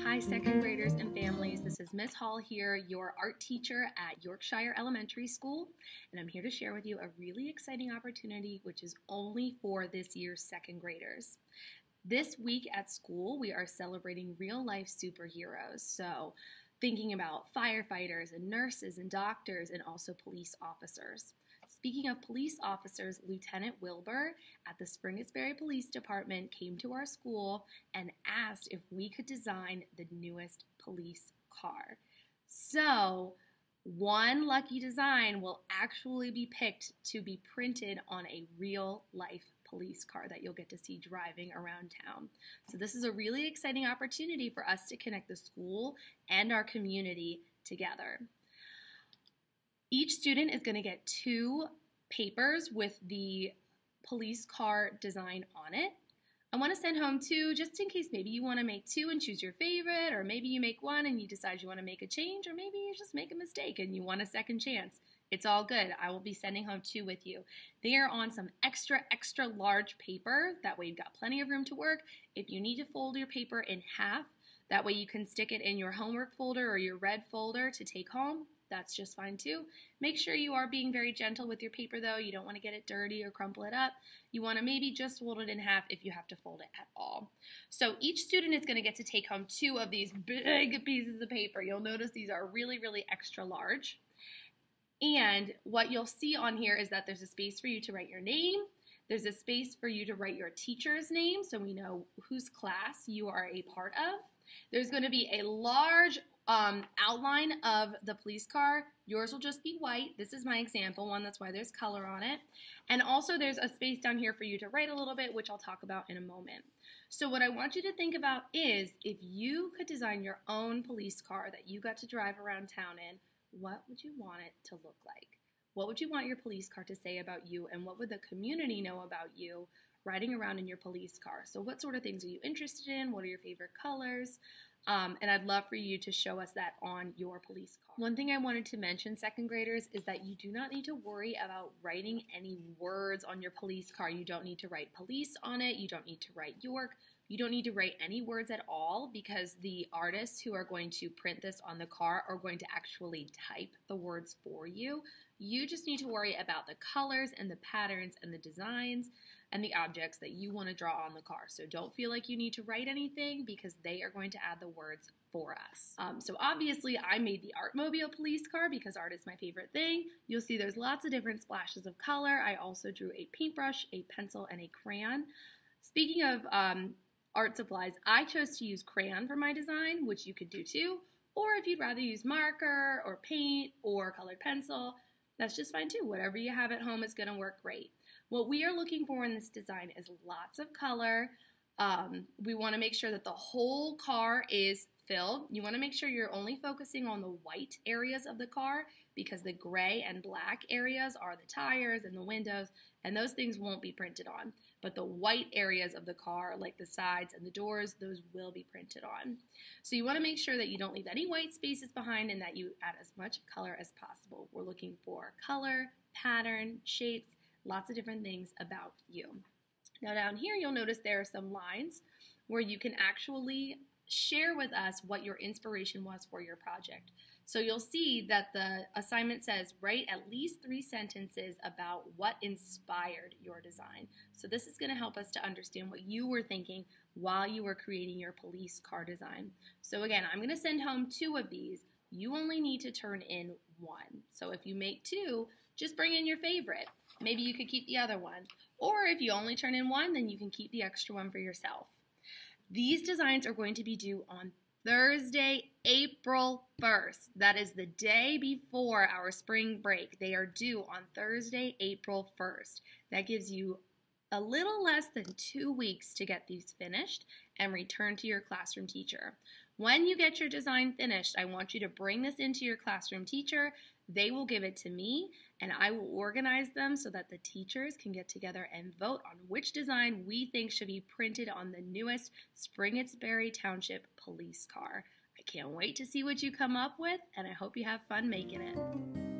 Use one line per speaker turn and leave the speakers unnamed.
Hi, second graders and families. This is Miss Hall here, your art teacher at Yorkshire Elementary School, and I'm here to share with you a really exciting opportunity which is only for this year's second graders. This week at school, we are celebrating real-life superheroes, so thinking about firefighters and nurses and doctors and also police officers. Speaking of police officers, Lieutenant Wilbur at the Springettsbury Police Department came to our school and asked if we could design the newest police car. So, one lucky design will actually be picked to be printed on a real-life police car that you'll get to see driving around town. So this is a really exciting opportunity for us to connect the school and our community together. Each student is going to get 2 papers with the police car design on it. I want to send home 2 just in case maybe you want to make 2 and choose your favorite, or maybe you make 1 and you decide you want to make a change, or maybe you just make a mistake and you want a second chance. It's all good. I will be sending home 2 with you. They are on some extra large paper. That way you've got plenty of room to work. If you need to fold your paper in half, that way you can stick it in your homework folder or your red folder to take home. That's just fine too. Make sure you are being very gentle with your paper though. You don't want to get it dirty or crumple it up. You want to maybe just fold it in half if you have to fold it at all. So each student is going to get to take home 2 of these big pieces of paper. You'll notice these are really extra large. And what you'll see on here is that there's a space for you to write your name. There's a space for you to write your teacher's name so we know whose class you are a part of. There's going to be a large outline of the police car. Yours will just be white. This is my example one. That's why there's color on it. And also there's a space down here for you to write a little bit, which I'll talk about in a moment. So what I want you to think about is if you could design your own police car that you got to drive around town in, what would you want it to look like? What would you want your police car to say about you, and what would the community know about you riding around in your police car? So what sort of things are you interested in? What are your favorite colors? And I'd love for you to show us that on your police car. One thing I wanted to mention, second graders, is that you do not need to worry about writing any words on your police car. You don't need to write police on it. You don't need to write York. You don't need to write any words at all because the artists who are going to print this on the car are going to actually type the words for you. You just need to worry about the colors and the patterns and the designs and the objects that you want to draw on the car. So don't feel like you need to write anything because they are going to add the words for us. So obviously I made the Artmobile police car because art is my favorite thing. You'll see there's lots of different splashes of color. I also drew a paintbrush, a pencil, and a crayon. Speaking of art supplies, I chose to use crayon for my design, which you could do too. Or if you'd rather use marker or paint or colored pencil, that's just fine too. Whatever you have at home is going to work great. What we are looking for in this design is lots of color. We want to make sure that the whole car is filled. You want to make sure you're only focusing on the white areas of the car because the gray and black areas are the tires and the windows, and those things won't be printed on. But the white areas of the car, like the sides and the doors, those will be printed on. So you want to make sure that you don't leave any white spaces behind and that you add as much color as possible. We're looking for color, pattern, shapes, lots of different things about you. Now down here you'll notice there are some lines where you can actually share with us what your inspiration was for your project. So you'll see that the assignment says write at least 3 sentences about what inspired your design. So this is going to help us to understand what you were thinking while you were creating your police car design. So again, I'm going to send home 2 of these. You only need to turn in 1. So if you make 2, just bring in your favorite. Maybe you could keep the other one. Or if you only turn in 1, then you can keep the extra one for yourself. These designs are going to be due on Thursday, April 1st. That is the day before our spring break. They are due on Thursday, April 1st. That gives you a little less than 2 weeks to get these finished and return to your classroom teacher. When you get your design finished, I want you to bring this into your classroom teacher. They will give it to me, and I will organize them so that the teachers can get together and vote on which design we think should be printed on the newest Springettsbury Township police car. I can't wait to see what you come up with, and I hope you have fun making it.